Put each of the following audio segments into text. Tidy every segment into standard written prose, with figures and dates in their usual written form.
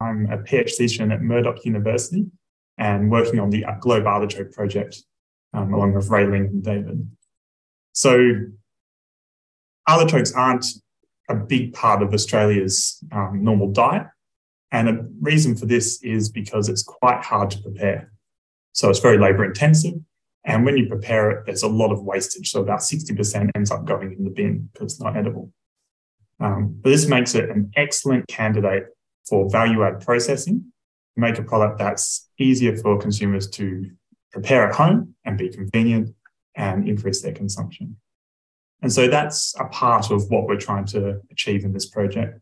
I'm a PhD student at Murdoch University and working on the Globe Artichoke project along with Raylene and David. So artichokes aren't a big part of Australia's normal diet. And the reason for this is because it's quite hard to prepare. So it's very labour intensive. And when you prepare it, there's a lot of wastage. So about 60% ends up going in the bin because it's not edible. But this makes it an excellent candidate for value-add processing, make a product that's easier for consumers to prepare at home and be convenient and increase their consumption. And so that's a part of what we're trying to achieve in this project.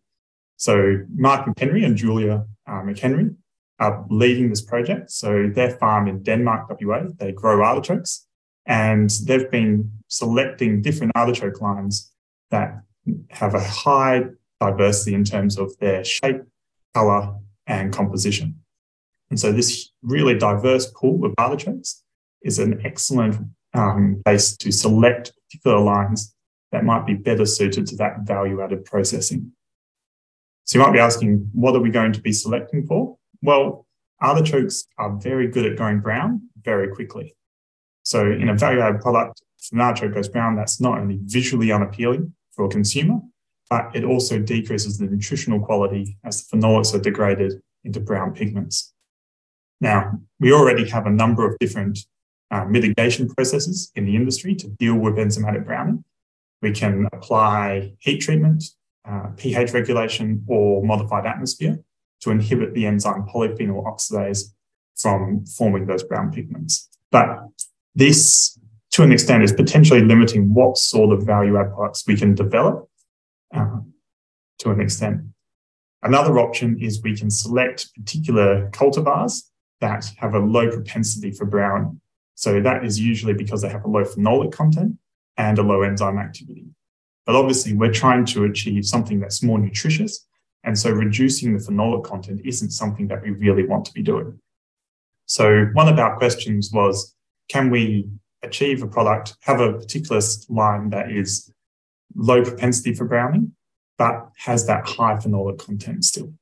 So Mark McHenry and Julia McHenry are leading this project. So their farm in Denmark, WA, they grow artichokes, and they've been selecting different artichoke lines that have a high diversity in terms of their shape, colour, and composition. And so this really diverse pool of artichokes is an excellent base to select particular lines that might be better suited to that value-added processing. So you might be asking, what are we going to be selecting for? Well, artichokes are very good at going brown very quickly. So in a value-added product, if an artichoke goes brown, that's not only visually unappealing for a consumer, but it also decreases the nutritional quality as the phenolics are degraded into brown pigments. Now, we already have a number of different mitigation processes in the industry to deal with enzymatic browning. We can apply heat treatment, pH regulation, or modified atmosphere to inhibit the enzyme polyphenol oxidase from forming those brown pigments. But this, to an extent, is potentially limiting what sort of value-add products we can develop to an extent. Another option is we can select particular cultivars that have a low propensity for browning. So that is usually because they have a low phenolic content and a low enzyme activity. But obviously, we're trying to achieve something that's more nutritious, and so reducing the phenolic content isn't something that we really want to be doing. So one of our questions was, can we achieve a product, have a particular line that is low propensity for browning, but has that high phenolic content still?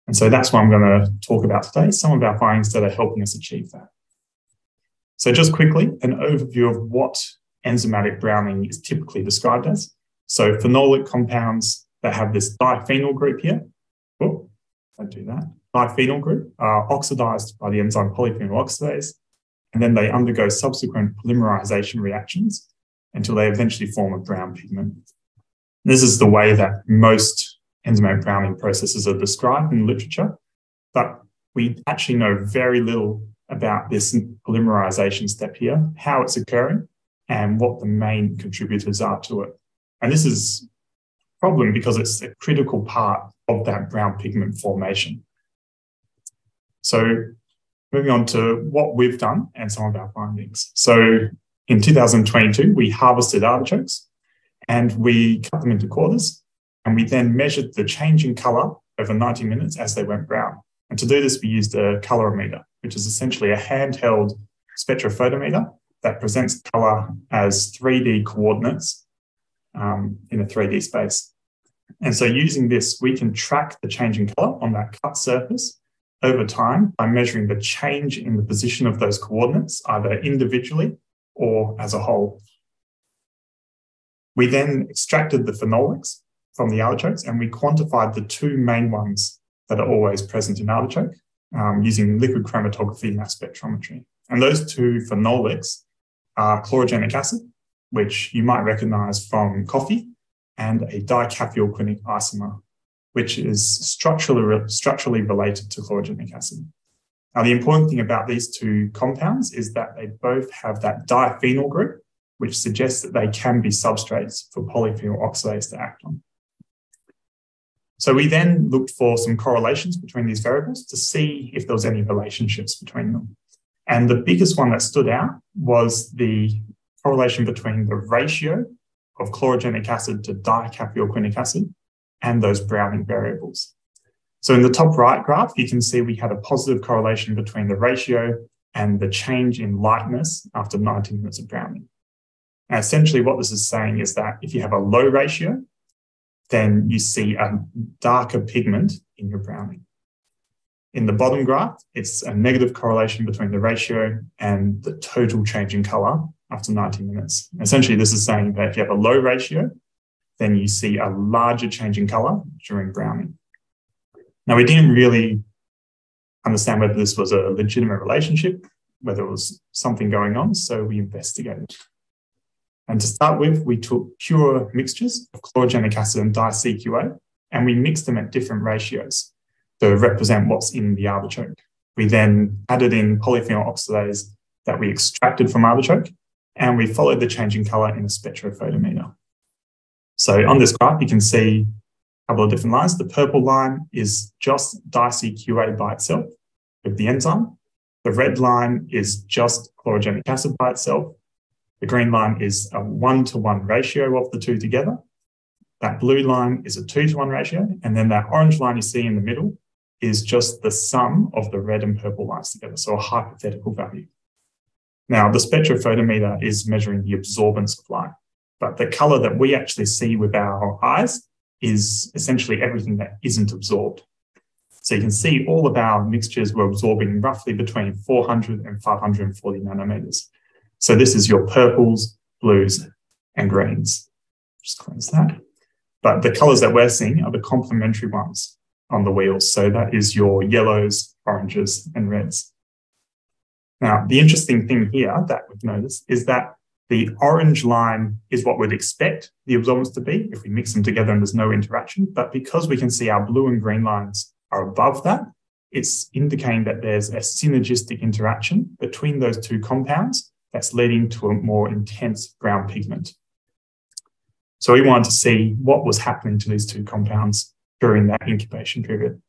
And so that's what I'm going to talk about today, some of our findings that are helping us achieve that. So just quickly, an overview of what enzymatic browning is typically described as. So phenolic compounds that have this diphenyl group here, don't do that, diphenyl group are oxidized by the enzyme polyphenol oxidase, and then they undergo subsequent polymerization reactions until they eventually form a brown pigment. This is the way that most enzymatic browning processes are described in literature, but we actually know very little about this polymerization step here, how it's occurring, and what the main contributors are to it. And this is a problem because it's a critical part of that brown pigment formation. So moving on to what we've done and some of our findings. So in 2022, we harvested artichokes and we cut them into quarters, and we then measured the change in colour over 90 minutes as they went brown. And to do this, we used a colorimeter, which is essentially a handheld spectrophotometer that presents colour as 3D coordinates in a 3D space. And so using this, we can track the change in colour on that cut surface over time by measuring the change in the position of those coordinates, either individually or as a whole. We then extracted the phenolics from the artichokes, and we quantified the two main ones that are always present in artichoke using liquid chromatography mass spectrometry. And those two phenolics are chlorogenic acid, which you might recognize from coffee, and a dicaphyl-quinic isomer, which is structurally related to chlorogenic acid. Now, the important thing about these two compounds is that they both have that diphenyl group, which suggests that they can be substrates for polyphenol oxidase to act on. So we then looked for some correlations between these variables to see if there was any relationships between them. And the biggest one that stood out was the correlation between the ratio of chlorogenic acid to dicaphyl-quinic acid and those browning variables. So in the top right graph, you can see we had a positive correlation between the ratio and the change in lightness after 90 minutes of browning. Now, essentially what this is saying is that if you have a low ratio, then you see a darker pigment in your browning. In the bottom graph, it's a negative correlation between the ratio and the total change in color after 90 minutes. Essentially, this is saying that if you have a low ratio, then you see a larger change in color during browning. Now, we didn't really understand whether this was a legitimate relationship, whether it was something going on, so we investigated. And to start with, we took pure mixtures of chlorogenic acid and di-CQA, and we mixed them at different ratios to represent what's in the artichoke. We then added in polyphenol oxidase that we extracted from artichoke, and we followed the change in color in a spectrophotometer. So on this graph, you can see a couple of different lines. The purple line is just di-CQA by itself with the enzyme. The red line is just chlorogenic acid by itself. The green line is a 1-to-1 ratio of the two together. That blue line is a 2-to-1 ratio. And then that orange line you see in the middle is just the sum of the red and purple lines together, so a hypothetical value. Now, the spectrophotometer is measuring the absorbance of light, but the color that we actually see with our eyes is essentially everything that isn't absorbed. So you can see all of our mixtures were absorbing roughly between 400 and 540 nanometers. So this is your purples, blues, and greens. Just close that. But the colors that we're seeing are the complementary ones on the wheels. So that is your yellows, oranges, and reds. Now, the interesting thing here that we've noticed is that the orange line is what we'd expect the absorbance to be if we mix them together and there's no interaction. But because we can see our blue and green lines are above that, it's indicating that there's a synergistic interaction between those two compounds that's leading to a more intense brown pigment. So we wanted to see what was happening to these two compounds during that incubation period.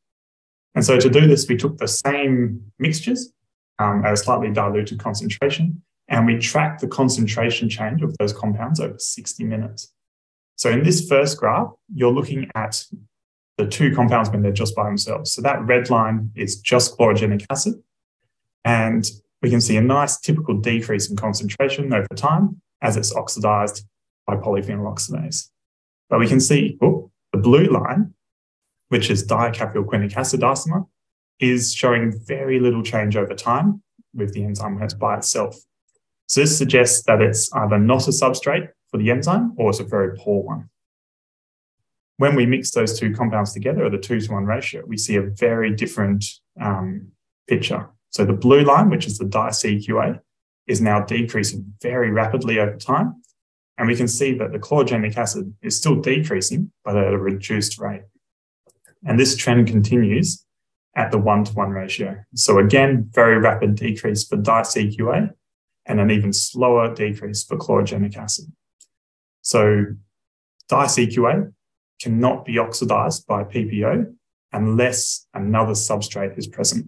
And so to do this, we took the same mixtures at a slightly diluted concentration, and we tracked the concentration change of those compounds over 60 minutes. So in this first graph, you're looking at the two compounds when they're just by themselves. So that red line is just chlorogenic acid, and we can see a nice typical decrease in concentration over time as it's oxidized by polyphenol oxidase. But we can see the blue line, which is dicaffeoylquinic acid isomer, is showing very little change over time with the enzyme when it's by itself. So this suggests that it's either not a substrate for the enzyme or it's a very poor one. When we mix those two compounds together at a 2-to-1 ratio, we see a very different picture. So the blue line, which is the di-CQA, is now decreasing very rapidly over time. And we can see that the chlorogenic acid is still decreasing, but at a reduced rate. And this trend continues at the 1-to-1 ratio. So again, very rapid decrease for di-CQA and an even slower decrease for chlorogenic acid. So di-CQA cannot be oxidized by PPO unless another substrate is present.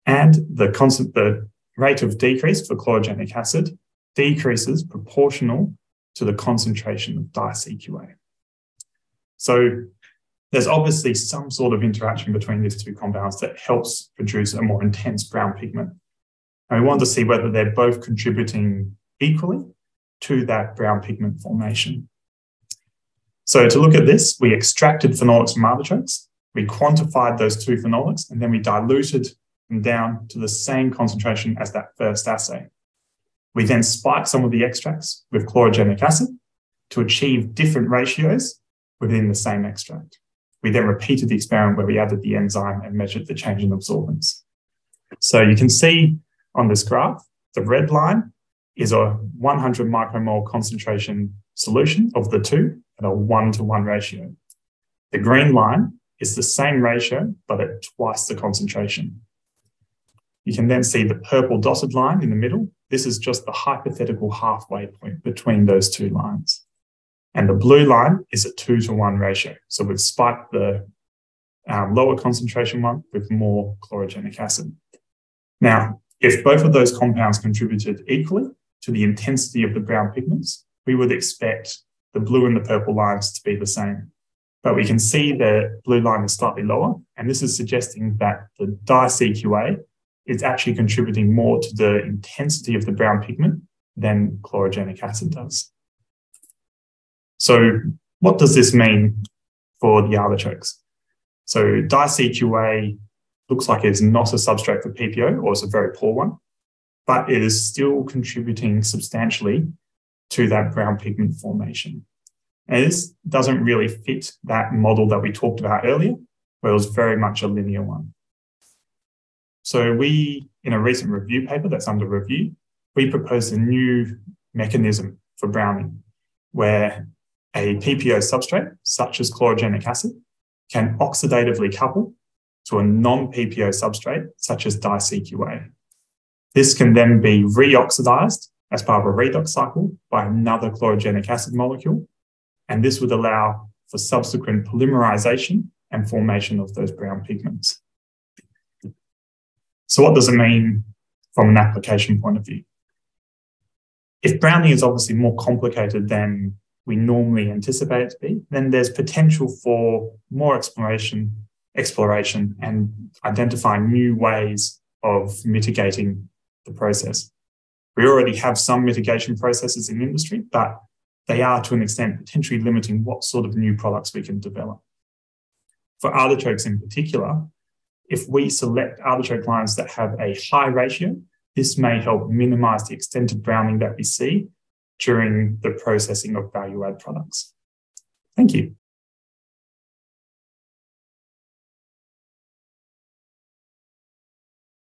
And the rate of decrease for chlorogenic acid decreases proportional to the concentration of di-CQA. So there's obviously some sort of interaction between these two compounds that helps produce a more intense brown pigment. And we want to see whether they're both contributing equally to that brown pigment formation. So to look at this, we extracted phenolics from artichokes, we quantified those two phenolics, and then we diluted them down to the same concentration as that first assay. We then spiked some of the extracts with chlorogenic acid to achieve different ratios within the same extract. We then repeated the experiment where we added the enzyme and measured the change in absorbance. So you can see on this graph, the red line is a 100 micromole concentration solution of the two at a 1-to-1 ratio. The green line is the same ratio, but at twice the concentration. You can then see the purple dotted line in the middle. This is just the hypothetical halfway point between those two lines. And the blue line is a 2-to-1 ratio. So we've spiked the lower concentration one with more chlorogenic acid. Now, if both of those compounds contributed equally to the intensity of the brown pigments, we would expect the blue and the purple lines to be the same. But we can see the blue line is slightly lower, and this is suggesting that the di-CQA is actually contributing more to the intensity of the brown pigment than chlorogenic acid does. So what does this mean for the artichokes? So di-CQA looks like it's not a substrate for PPO, or it's a very poor one, but it is still contributing substantially to that brown pigment formation. And this doesn't really fit that model that we talked about earlier, where it was very much a linear one. So we, in a recent review paper that's under review, we proposed a new mechanism for browning, where a PPO substrate, such as chlorogenic acid, can oxidatively couple to a non-PPO substrate, such as di-CQA. This can then be reoxidized as part of a redox cycle by another chlorogenic acid molecule, and this would allow for subsequent polymerization and formation of those brown pigments. So what does it mean from an application point of view? If browning is obviously more complicated than we normally anticipate it to be, then there's potential for more exploration and identifying new ways of mitigating the process. We already have some mitigation processes in industry, but they are to an extent potentially limiting what sort of new products we can develop. For artichokes in particular, if we select artichoke lines that have a high ratio, this may help minimize the extent of browning that we see during the processing of value-add products. Thank you.